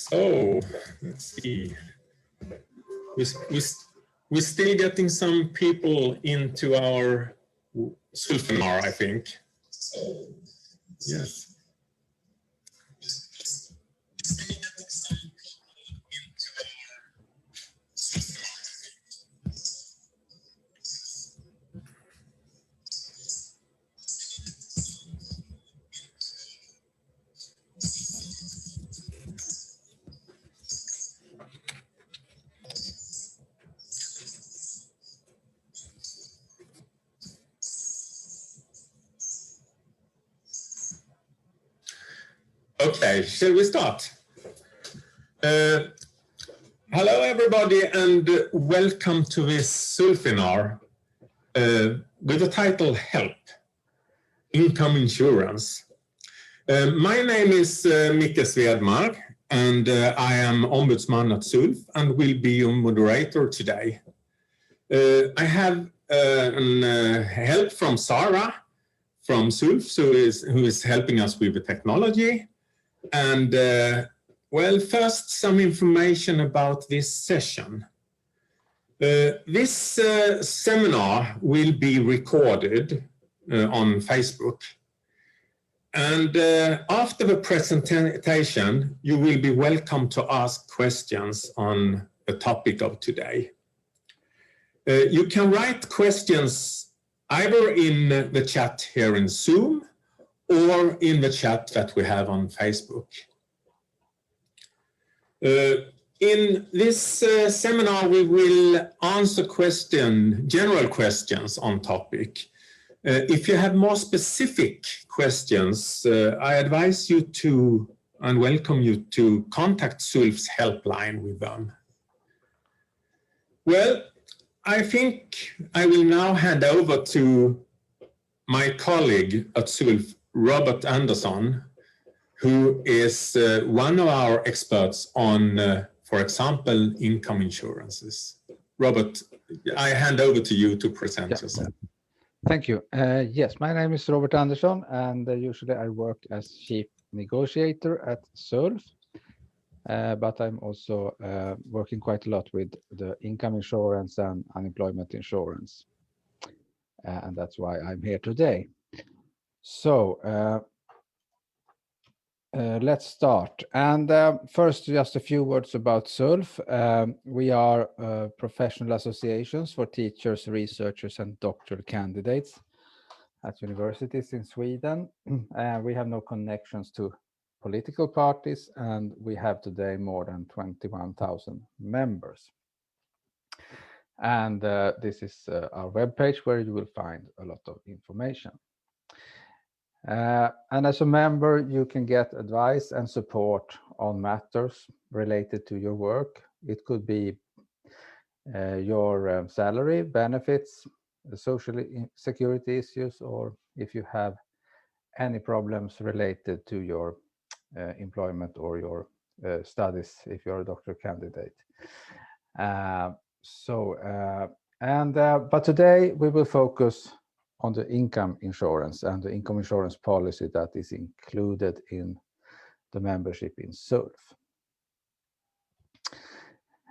So let's see. We're still getting some people into our SULFinar, I think. Yes. Okay, shall we start? Hello everybody and welcome to this SULFinar with the title Help, Income Insurance. My name is Micke Svedmar and I am Ombudsman at SULF and will be your moderator today. I have help from Sarah from SULF who is helping us with the technology. And well, first some information about this session. This seminar will be recorded on Facebook. And after the presentation, you will be welcome to ask questions on the topic of today. You can write questions either in the chat here in Zoom or in the chat that we have on Facebook. In this seminar, we will answer general questions on topic. If you have more specific questions, I advise you to and welcome you to contact SULF's helpline with them. Well, I think I will now hand over to my colleague at SULF, Robert Andersson, who is one of our experts on, for example, income insurances. Robert, I hand over to you to present yourself. Thank you. Yes, my name is Robert Andersson, and usually I work as chief negotiator at SULF, but I'm also working quite a lot with the income insurance and unemployment insurance, and that's why I'm here today. So let's start. And first, just a few words about SULF. We are professional associations for teachers, researchers, and doctoral candidates at universities in Sweden. We have no connections to political parties, and we have today more than 21,000 members. And this is our webpage where you will find a lot of information. And as a member, you can get advice and support on matters related to your work. It could be your salary, benefits, social security issues, or if you have any problems related to your employment or your studies, if you're a doctoral candidate. But today we will focus on the income insurance and the income insurance policy that is included in the membership in SULF.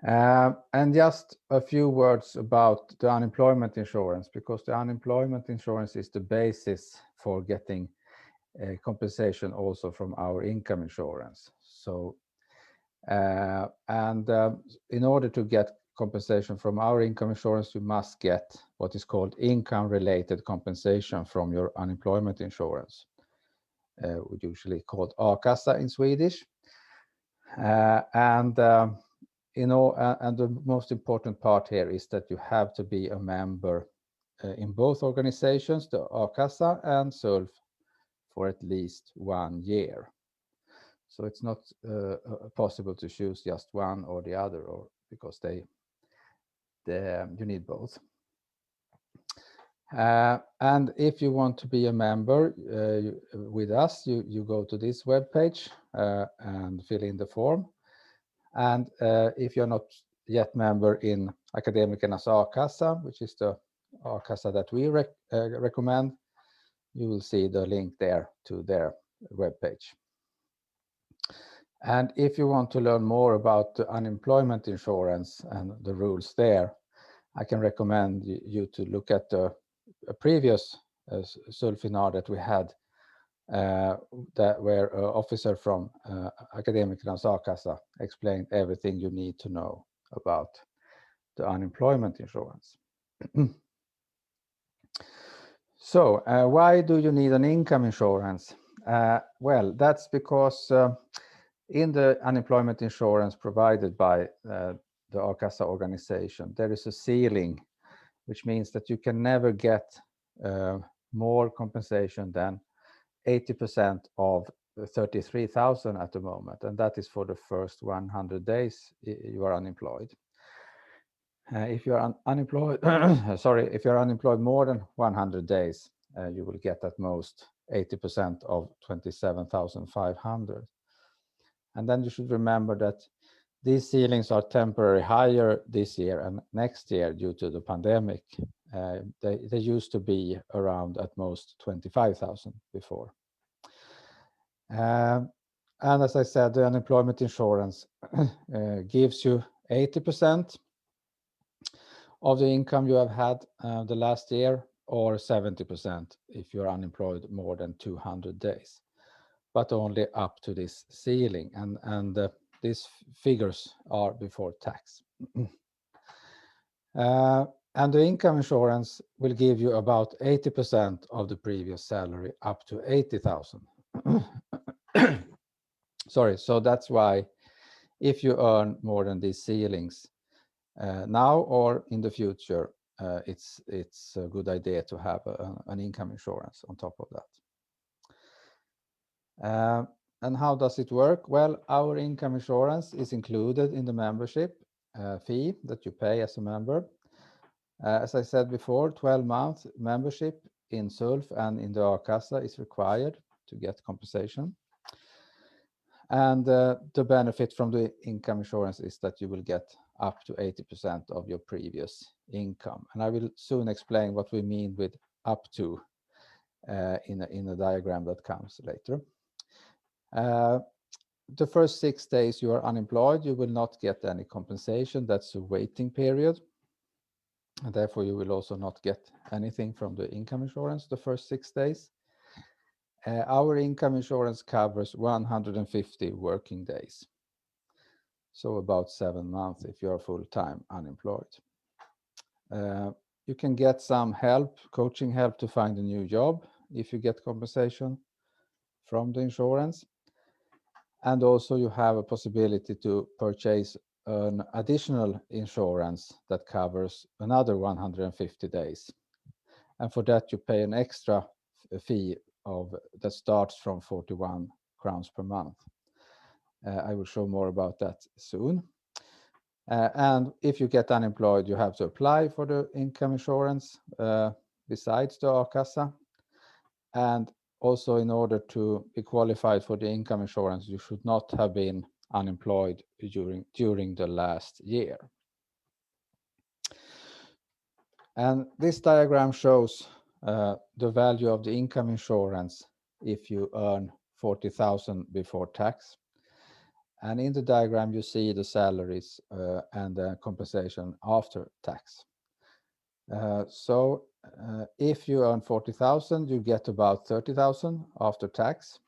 And just a few words about the unemployment insurance, because the unemployment insurance is the basis for getting compensation also from our income insurance. So, in order to get compensation from our income insurance, you must get what is called income-related compensation from your unemployment insurance, usually called a-kassa in Swedish. And the most important part here is that you have to be a member in both organizations, the a-kassa and SULF, for at least 1 year. So it's not possible to choose just one or the other, or because you need both. And if you want to be a member with us, you go to this webpage and fill in the form. And if you're not yet member in Akademikernas a-kassa, which is the a-kassa that we recommend, you will see the link there to their webpage. And if you want to learn more about the unemployment insurance and the rules there, I can recommend you to look at a previous SULFinar that we had, where an officer from Akademikernas A-kassa explained everything you need to know about the unemployment insurance. So why do you need an income insurance? Well, that's because in the unemployment insurance provided by the A-kassa organization, there is a ceiling, which means that you can never get more compensation than 80% of 33,000 at the moment, and that is for the first 100 days you are unemployed. If you are unemployed, sorry, if you are unemployed more than 100 days, you will get at most 80% of 27,500. And then you should remember that these ceilings are temporarily higher this year and next year due to the pandemic. They used to be around at most 25,000 before. And as I said, the unemployment insurance gives you 80% of the income you have had the last year, or 70% if you're unemployed more than 200 days, but only up to this ceiling. And these figures are before tax. And the income insurance will give you about 80% of the previous salary up to 80,000. Sorry, so that's why if you earn more than these ceilings now or in the future, it's a good idea to have an income insurance on top of that. And how does it work? Well, our income insurance is included in the membership fee that you pay as a member. As I said before, 12-month membership in SULF and in the A-kassa is required to get compensation. And the benefit from the income insurance is that you will get up to 80% of your previous income. And I will soon explain what we mean with up to in a diagram that comes later. The first 6 days you are unemployed, you will not get any compensation. That's a waiting period. And therefore, you will also not get anything from the income insurance the first 6 days. Our income insurance covers 150 working days. So about 7 months if you're full-time unemployed. You can get some help, coaching help to find a new job if you get compensation from the insurance. And also you have a possibility to purchase an additional insurance that covers another 150 days. And for that you pay an extra fee that starts from 41 crowns per month. I will show more about that soon. And if you get unemployed, you have to apply for the income insurance besides the A-kassa. And also, in order to be qualified for the income insurance, you should not have been unemployed during the last year. And this diagram shows the value of the income insurance if you earn 40,000 before tax. And in the diagram, you see the salaries and the compensation after tax. If you earn 40,000, you get about 30,000 after tax.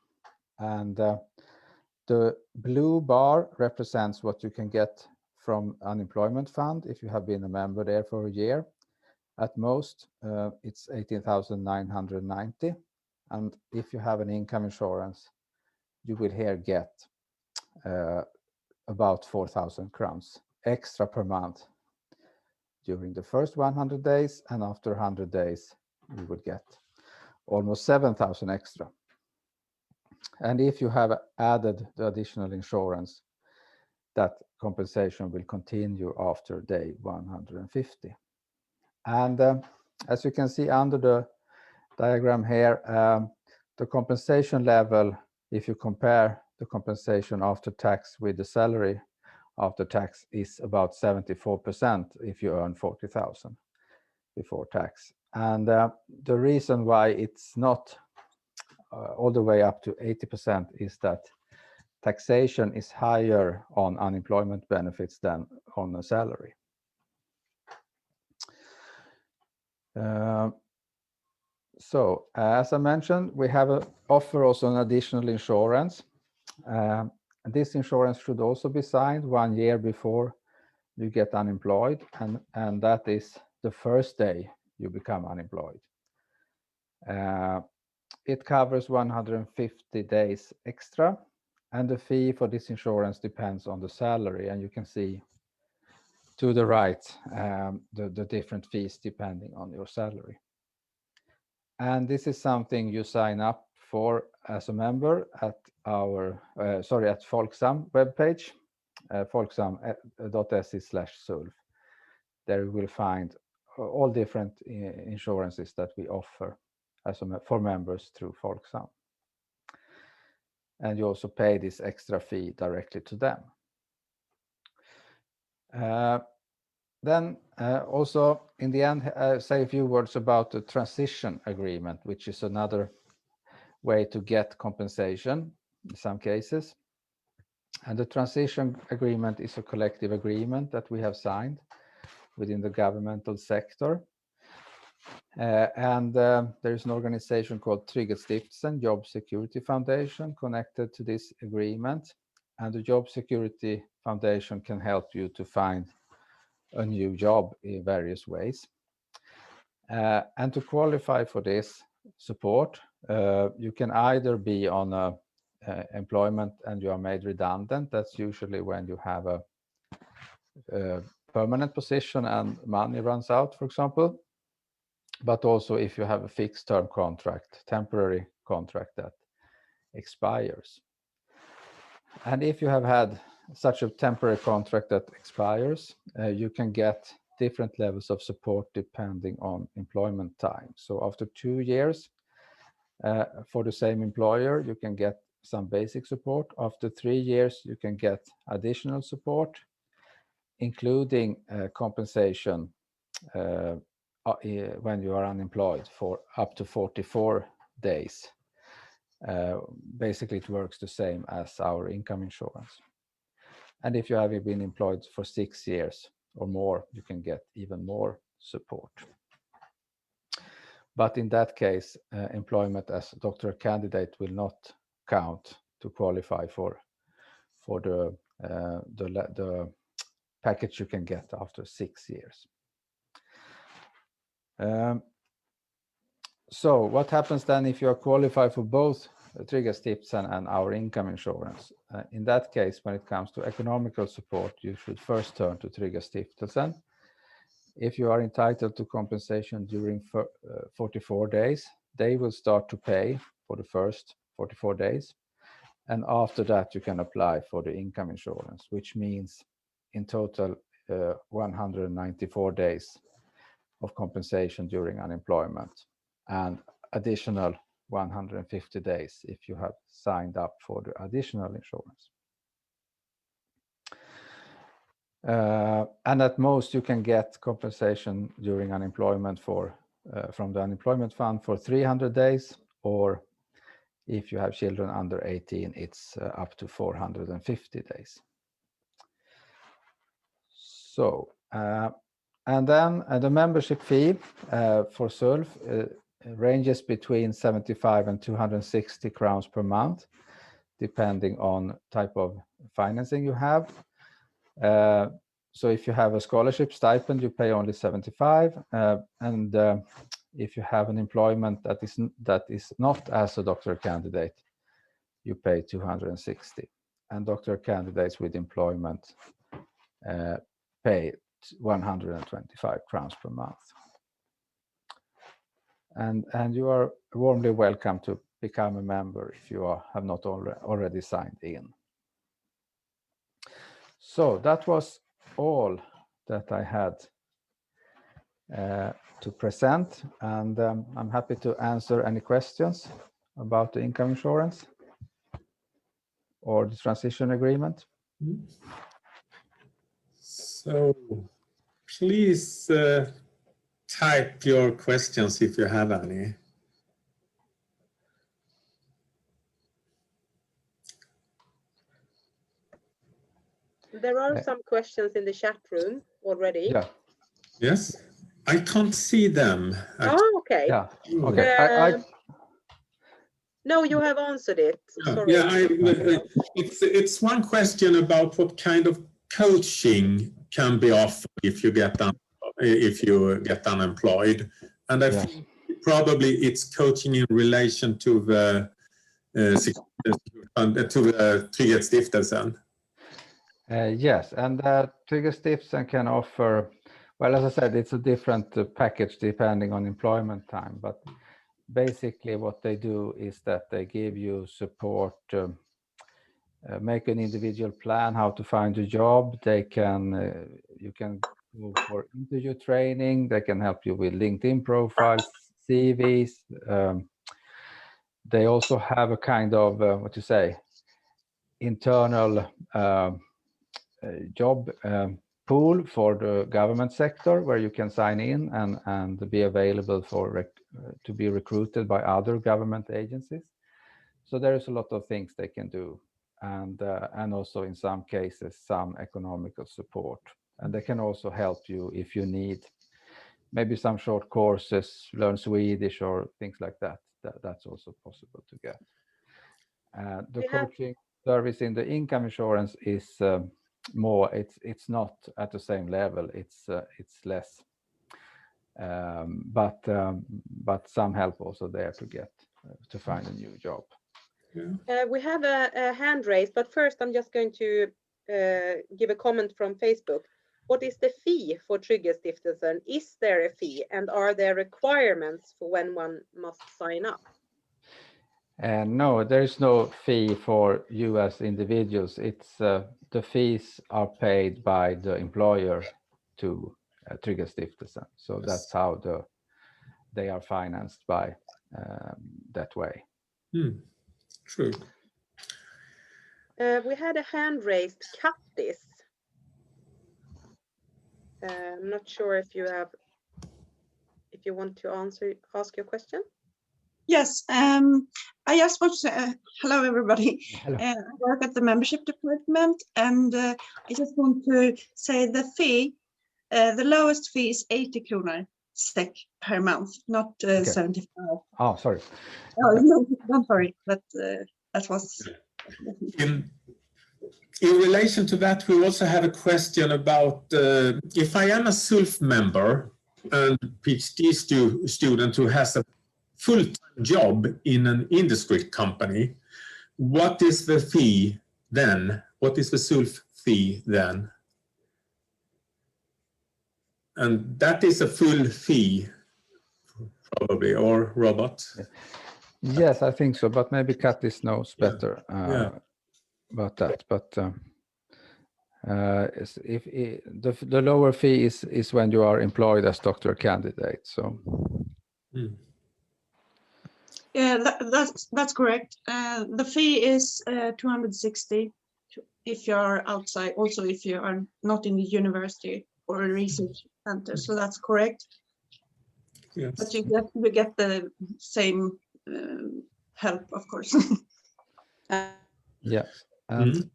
And the blue bar represents what you can get from unemployment fund if you have been a member there for a year. At most, it's 18,990. And if you have an income insurance, you will here get about 4,000 crowns extra per month during the first 100 days, and after 100 days you would get almost 7,000 extra. And if you have added the additional insurance, that compensation will continue after day 150. And as you can see under the diagram here, the compensation level, if you compare the compensation after tax with the salary after tax, is about 74% if you earn 40,000 before tax. And the reason why it's not all the way up to 80% is that taxation is higher on unemployment benefits than on a salary. So, as I mentioned, we have offer also an additional insurance. And this insurance should also be signed 1 year before you get unemployed, and that is the first day you become unemployed. It covers 150 days extra, and the fee for this insurance depends on the salary, and you can see to the right the different fees depending on your salary. And this is something you sign up for as a member at our at Folksam webpage, folksam.se/SULF. There you will find all different insurances that we offer for members through Folksam. And you also pay this extra fee directly to them. Then also in the end, say a few words about the transition agreement, which is another way to get compensation in some cases. And the transition agreement is a collective agreement that we have signed within the governmental sector. And there is an organization called Trygghetsstiftelsen, Job Security Foundation, connected to this agreement. And the Job Security Foundation can help you to find a new job in various ways. And to qualify for this support, you can either be on employment and you are made redundant. That's usually when you have a permanent position and money runs out, for example. But also if you have a fixed term contract, temporary contract that expires. And if you have had such a temporary contract that expires, you can get different levels of support depending on employment time. So after 2 years, for the same employer, you can get some basic support. After 3 years, you can get additional support, including compensation when you are unemployed for up to 44 days. Basically, it works the same as our income insurance. And if you have been employed for 6 years or more, you can get even more support. But in that case, employment as a doctoral candidate will not count to qualify for the package you can get after 6 years. So what happens then if you are qualified for both Trygghetsstiftelsen and our income insurance? In that case, when it comes to economical support, you should first turn to Trygghetsstiftelsen. If you are entitled to compensation during 44 days, they will start to pay for the first 44 days. And after that, you can apply for the income insurance, which means in total 194 days of compensation during unemployment, and additional 150 days if you have signed up for the additional insurance. And at most you can get compensation during unemployment from the unemployment fund for 300 days, or if you have children under 18, it's up to 450 days. So, and then the membership fee for SULF ranges between 75 and 260 crowns per month, depending on type of financing you have. So if you have a scholarship stipend, you pay only 75, and if you have an employment that is not as a doctoral candidate, you pay 260. And doctoral candidates with employment pay 125 crowns per month. And you are warmly welcome to become a member if you have not already signed in. So that was all that I had to present, and I'm happy to answer any questions about the income insurance or the transition agreement. So please type your questions if you have any. There are some questions in the chat room already. Yeah. Yes, I can't see them. Oh, okay. Yeah. Okay. No, you have answered it. Sorry. It's one question about what kind of coaching can be offered if you get unemployed, and I think probably it's coaching in relation to the Trygghetsstiftelsen. Yes, and Trygghetsstiftelsen can offer, well, as I said, it's a different package depending on employment time, but basically what they do is that they give you support, make an individual plan how to find a job. They can, you can go for interview training. They can help you with LinkedIn profiles, CVs. They also have a kind of, internal job pool for the government sector where you can sign in and be available for to be recruited by other government agencies. So there is a lot of things they can do, and also in some cases some economical support, and they can also help you if you need maybe some short courses, learn Swedish or things like that. That's also possible to get. The coaching service in the income insurance is more, it's not at the same level, it's less, but some help also there to get to find a new job. We have a hand raised, but first I'm just going to give a comment from Facebook. What is the fee for Trygghetsstiftelsen? Is there a fee, and are there requirements for when one must sign up? No, there is no fee for you as individuals. It's the fees are paid by the employer to Trygghetsstiftelsen. So that's how they are financed by that way. True. We had a hand raised, Kattis. I'm not sure if you want to ask your question. Yes, I just want to say hello, everybody. Hello. I work at the membership department, and I just want to say the fee, the lowest fee is 80 kronor SEK per month, not 75. Oh, sorry. Oh, no, don't worry, but that was. In relation to that, we also have a question about if I am a SULF member and PhD student who has a full-time job in an industry company, what is the fee then? What is the SULF fee then? And that is a full fee, probably, or Robert? Yes, I think so, but maybe Kattis knows better about that. But the lower fee is when you are employed as doctoral candidate. So. Yeah, that's correct. The fee is 260 if you are outside, also if you are not in the university or a research center. So that's correct. Yes. But you get the same help, of course. Yeah. And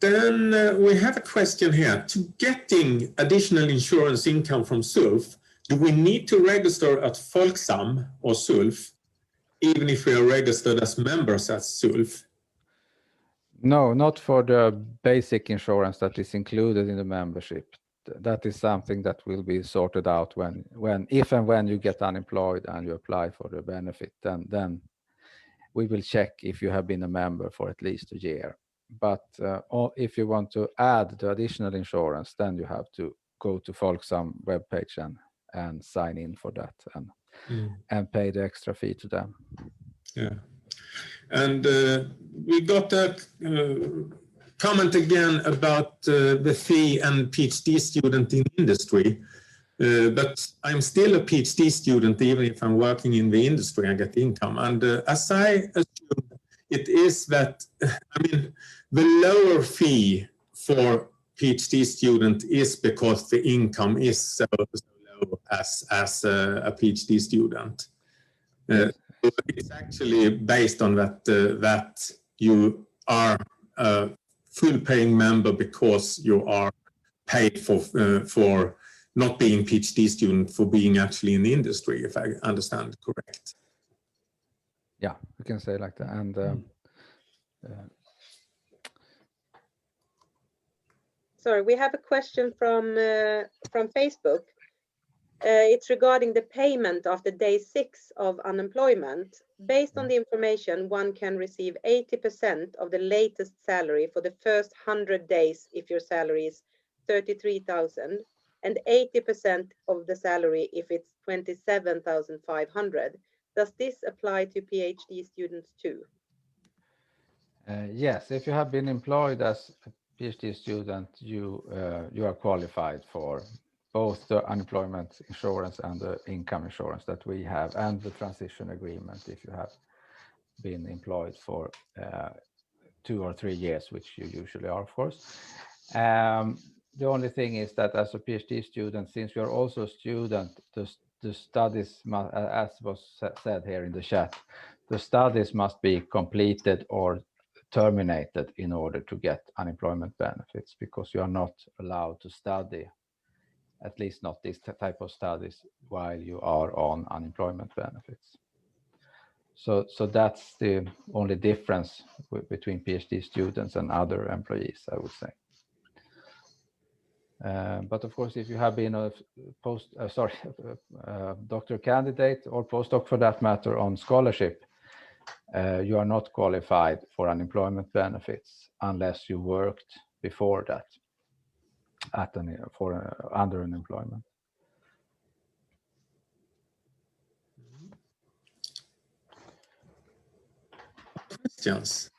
then we have a question here. To getting additional insurance income from SULF, do we need to register at Folksam or SULF, even if we are registered as members at SULF? No, not for the basic insurance that is included in the membership. That is something that will be sorted out if and when you get unemployed and you apply for the benefit, then we will check if you have been a member for at least a year. But if you want to add the additional insurance, then you have to go to Folksam webpage and sign in for that and pay the extra fee to them. Yeah. And we got a comment again about the fee and PhD student in industry. But I'm still a PhD student, even if I'm working in the industry, I get income. And as I assume, it is that, I mean, the lower fee for PhD student is because the income is so low as a PhD student. It's actually based on that you are a full paying member because you are paid for not being PhD student, for being actually in the industry, if I understand correct. Yeah, we can say like that. And sorry, we have a question from Facebook. It's regarding the payment after day 6 of unemployment. Based on the information, one can receive 80% of the latest salary for the first 100 days if your salary is 33,000, and 80% of the salary if it's 27,500. Does this apply to PhD students too? yes, if you have been employed as a PhD student, you are qualified for both the unemployment insurance and the income insurance that we have, and the transition agreement if you have been employed for 2 or 3 years, which you usually are, of course. The only thing is that as a PhD student, since you're also a student, the studies, as was said here in the chat, the studies must be completed or terminated in order to get unemployment benefits, because you are not allowed to study, at least not this type of studies, while you are on unemployment benefits. So that's the only difference between PhD students and other employees, I would say. But of course, if you have been a doctor candidate or postdoc for that matter on scholarship, you are not qualified for unemployment benefits unless you worked before that under unemployment. Questions?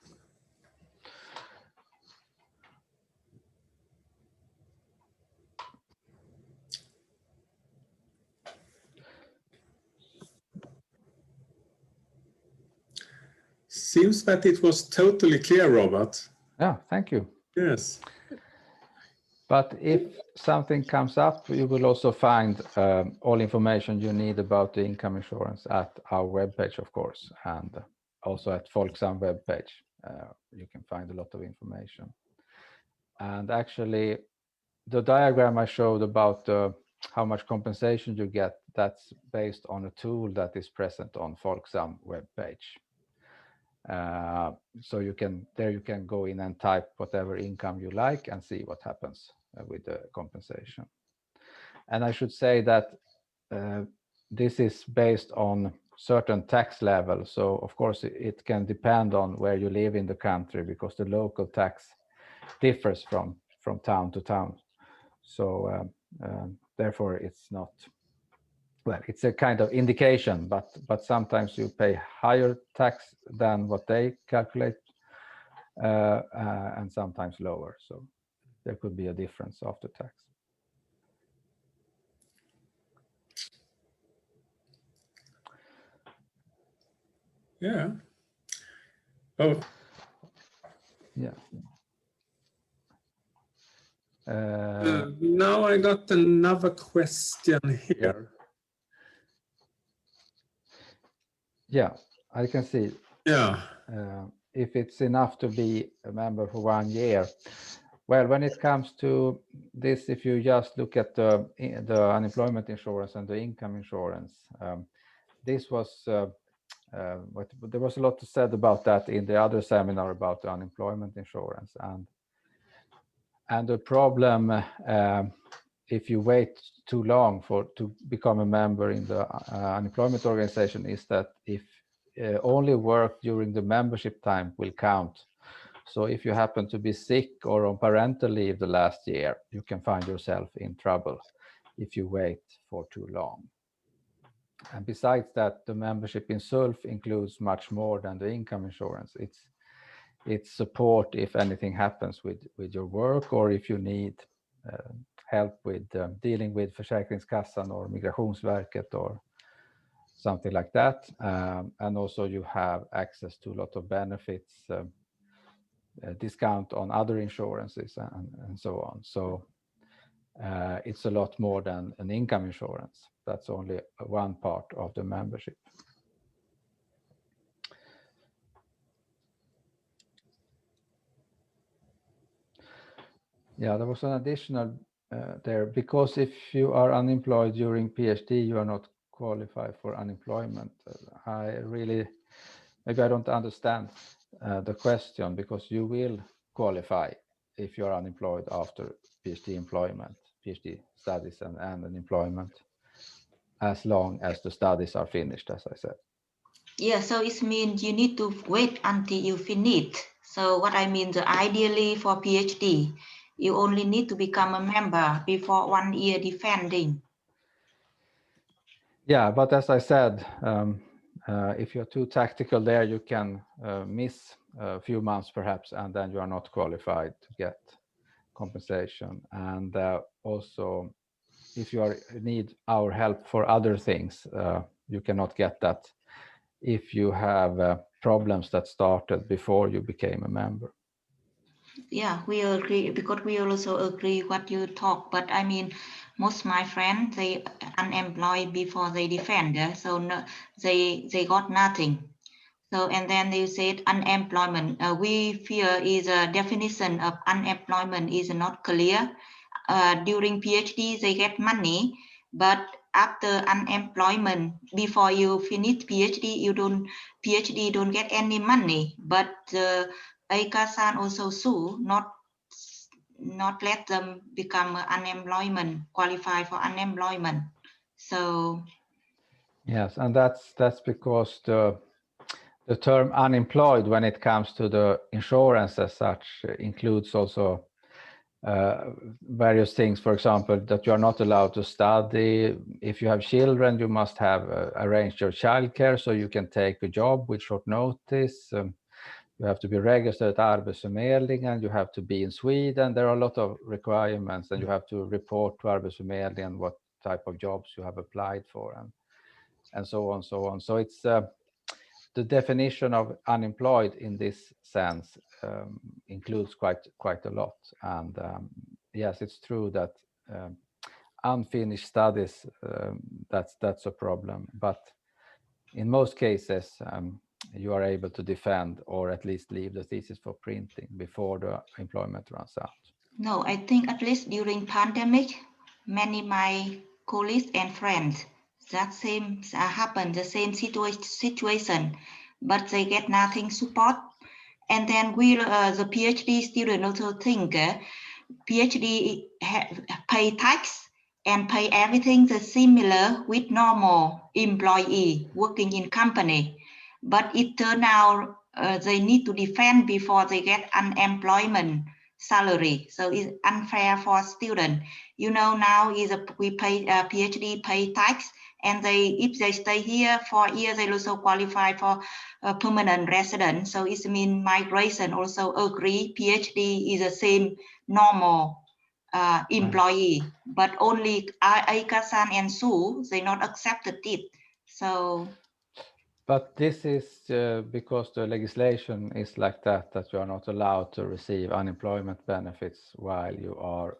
Seems that it was totally clear, Robert. Yeah, thank you. Yes. But if something comes up, you will also find all information you need about the income insurance at our webpage, of course, and also at Folksam webpage. You can find a lot of information. And actually, the diagram I showed about how much compensation you get, that's based on a tool that is present on Folksam webpage. So you can go in and type whatever income you like and see what happens with the compensation. And I should say that this is based on certain tax levels. So of course it can depend on where you live in the country, because the local tax differs from town to town. So therefore it's not, well, it's a kind of indication, but sometimes you pay higher tax than what they calculate, and sometimes lower. So there could be a difference after tax. Yeah. Oh. Yeah. Now I got another question here. Yeah, I can see. Yeah. If it's enough to be a member for 1 year. Well, when it comes to this, if you just look at the unemployment insurance and the income insurance, this was there was a lot said about that in the other seminar about the unemployment insurance, and the problem if you wait too long to become a member in the unemployment organization is that if only work during the membership time will count. So if you happen to be sick or on parental leave the last year, you can find yourself in trouble if you wait for too long. And besides that, the membership in SULF includes much more than the income insurance. It's support if anything happens with your work, or if you need help with dealing with Försäkringskassan or Migrationsverket or something like that. And also you have access to a lot of benefits, discount on other insurances and so on. So it's a lot more than an income insurance. That's only one part of the membership. Yeah, there was an additional there, because if you are unemployed during PhD, you are not qualified for unemployment. Maybe I don't understand the question, because you will qualify if you are unemployed after PhD employment, PhD studies and an employment, as long as the studies are finished, as I said. Yeah, so it means you need to wait until you finish. So what I mean, ideally for PhD, you only need to become a member before 1 year defending. Yeah, but as I said, if you're too tactical there, you can miss a few months perhaps, and then you are not qualified to get compensation. And also, if you need our help for other things, you cannot get that if you have problems that started before you became a member. Yeah, we agree, because we also agree what you talk. But I mean, most my friends, they unemployed before they defend, so no, they got nothing. So, and then they said unemployment. We fear is a definition of unemployment is not clear. During PhD, they get money, but after unemployment, before you finish PhD, PhD don't get any money. But Aika-san also sue, not let them become unemployment, qualify for unemployment. So Yes, and that's because the term unemployed, when it comes to the insurance as such, includes also various things. For example, that you are not allowed to study. If you have children, you must have arranged your childcare so you can take a job with short notice. You have to be registered at Arbetsförmedlingen, you have to be in Sweden. There are a lot of requirements, and you have to report to Arbetsförmedlingen what type of jobs you have applied for, and so on, so on. So it's the definition of unemployed in this sense includes quite a lot. And yes, it's true that unfinished studies, that's a problem. But in most cases, you are able to defend, or at least leave the thesis for printing before the employment runs out. no, I think at least during pandemic, many my colleagues and friends, that same happened, the same situation, but they get nothing support. And then the PhD student also think PhD pay tax and pay everything the similar with normal employee working in company. But it turned out they need to defend before they get unemployment salary. So it's unfair for students. You know, now we pay PhD pay tax, and if they stay here for a year, they also qualify for permanent residence. So it means migration also agree PhD is the same normal employee, but only Aika-san and Sue, they not accepted it. So. But this is because the legislation is like that you are not allowed to receive unemployment benefits while you are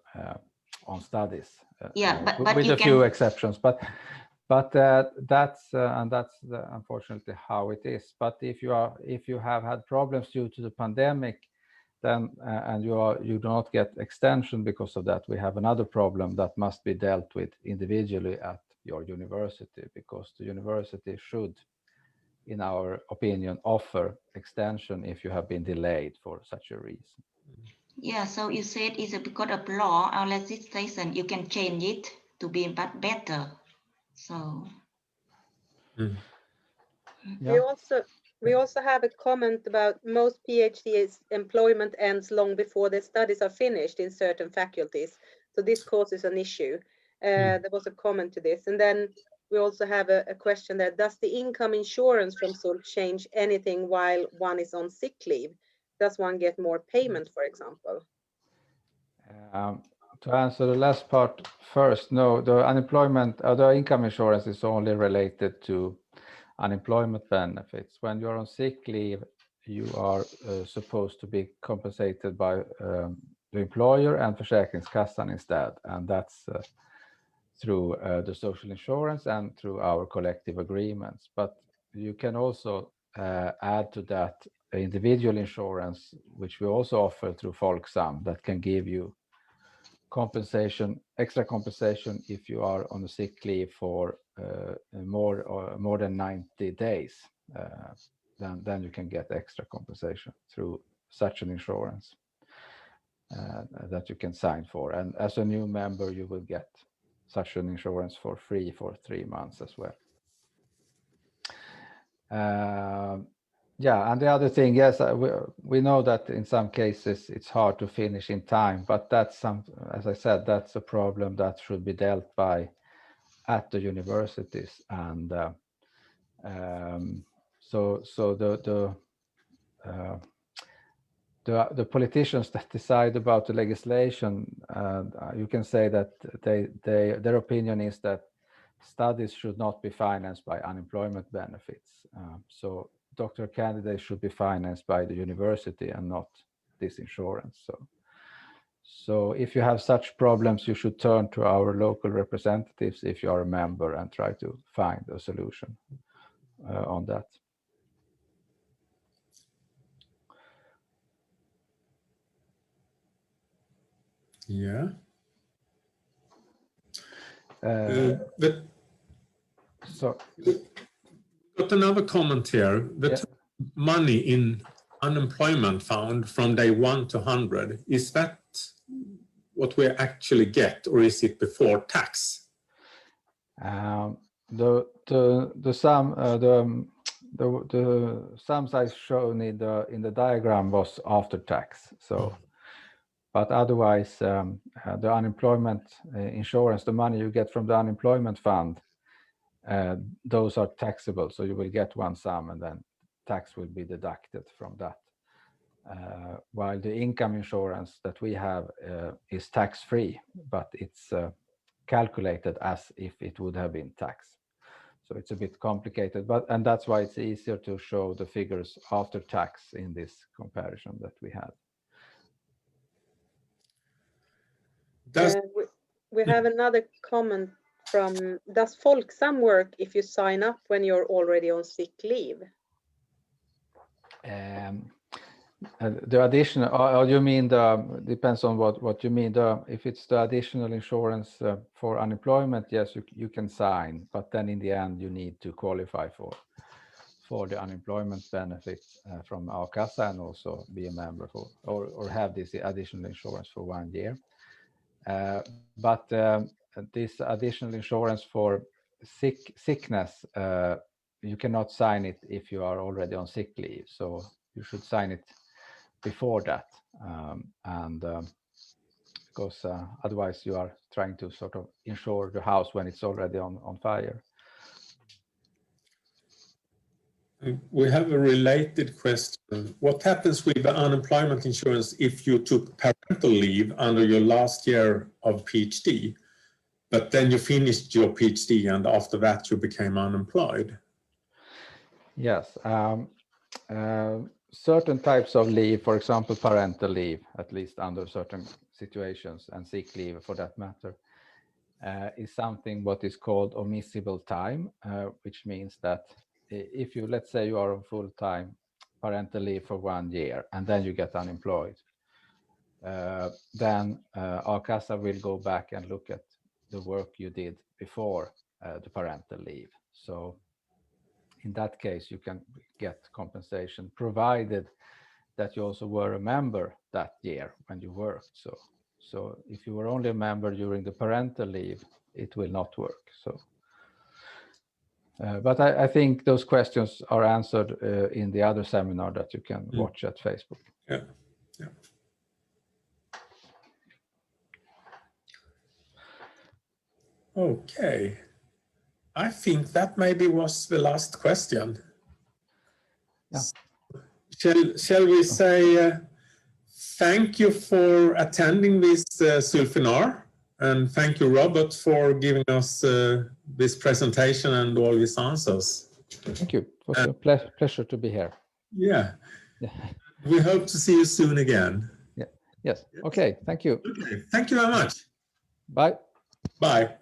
on studies. Yeah, but with you a few exceptions. But that's unfortunately how it is. But if you have had problems due to the pandemic, then and you do not get extension because of that, we have another problem that must be dealt with individually at your university, because the university should, in our opinion, offer extension if you have been delayed for such a reason. Yeah, so you said it's because of law or legislation, you can change it to be better. So. Yeah. We also have a comment about most PhDs employment ends long before their studies are finished in certain faculties. So this causes an issue. There was a comment to this. And then we also have a question there. Does the income insurance from SULF change anything while one is on sick leave? Does one get more payment, for example? To answer the last part first, no, the income insurance is only related to unemployment benefits. When you're on sick leave, you are supposed to be compensated by the employer and Försäkringskassan instead, and that's through the social insurance and through our collective agreements. But you can also add to that individual insurance, which we also offer through Folksam, that can give you compensation, extra compensation if you are on a sick leave for more than 90 days. Then you can get extra compensation through such an insurance that you can sign for. And as a new member, you will get such an insurance for free for 3 months as well. Yeah, and the other thing, yes, we know that in some cases it's hard to finish in time, but that's as I said, that's a problem that should be dealt by at the universities. And so the politicians that decide about the legislation, you can say that their opinion is that studies should not be financed by unemployment benefits. So doctoral candidates should be financed by the university and not this insurance. So if you have such problems, you should turn to our local representatives if you are a member and try to find a solution on that. Yeah. So Got another comment here. The money in unemployment fund from day 1 to 100, is that what we actually get, or is it before tax? The sums I shown in the diagram was after tax. So, but otherwise, the unemployment insurance, the money you get from the unemployment fund, those are taxable. So you will get one sum, and then tax will be deducted from that. While the income insurance that we have is tax-free, but it's calculated as if it would have been taxed. So it's a bit complicated, and that's why it's easier to show the figures after tax in this comparison that we had. We have another comment from, does Folksam work if you sign up when you're already on sick leave? The additional, or you mean depends on what you mean. If it's the additional insurance for unemployment, yes, you can sign, but then in the end you need to qualify for the unemployment benefits from our CASA, and also be a member for or have this additional insurance for 1 year. But this additional insurance for sickness, you cannot sign it if you are already on sick leave. So you should sign it before that, because otherwise you are trying to sort of insure the house when it's already on fire. We have a related question. What happens with the unemployment insurance if you took parental leave under your last year of PhD, but then you finished your PhD and after that you became unemployed? Yes. Certain types of leave, for example, parental leave, at least under certain situations, and sick leave for that matter, is something what is called omissible time, which means that if you, let's say you are on full-time parental leave for 1 year and then you get unemployed, then our CASA will go back and look at the work you did before the parental leave. So in that case, you can get compensation, provided that you also were a member that year when you worked. So if you were only a member during the parental leave, it will not work. So, but I think those questions are answered in the other seminar that you can watch at Facebook. Yeah. Yeah. Okay. I think that maybe was the last question. Yeah. Shall we say thank you for attending this SULFinar, and thank you, Robert, for giving us this presentation and all these answers. Thank you. It was a pleasure to be here. Yeah. Yeah. We hope to see you soon again. Yeah. Yes. Okay. Thank you. Okay. Thank you very much. Bye. Bye.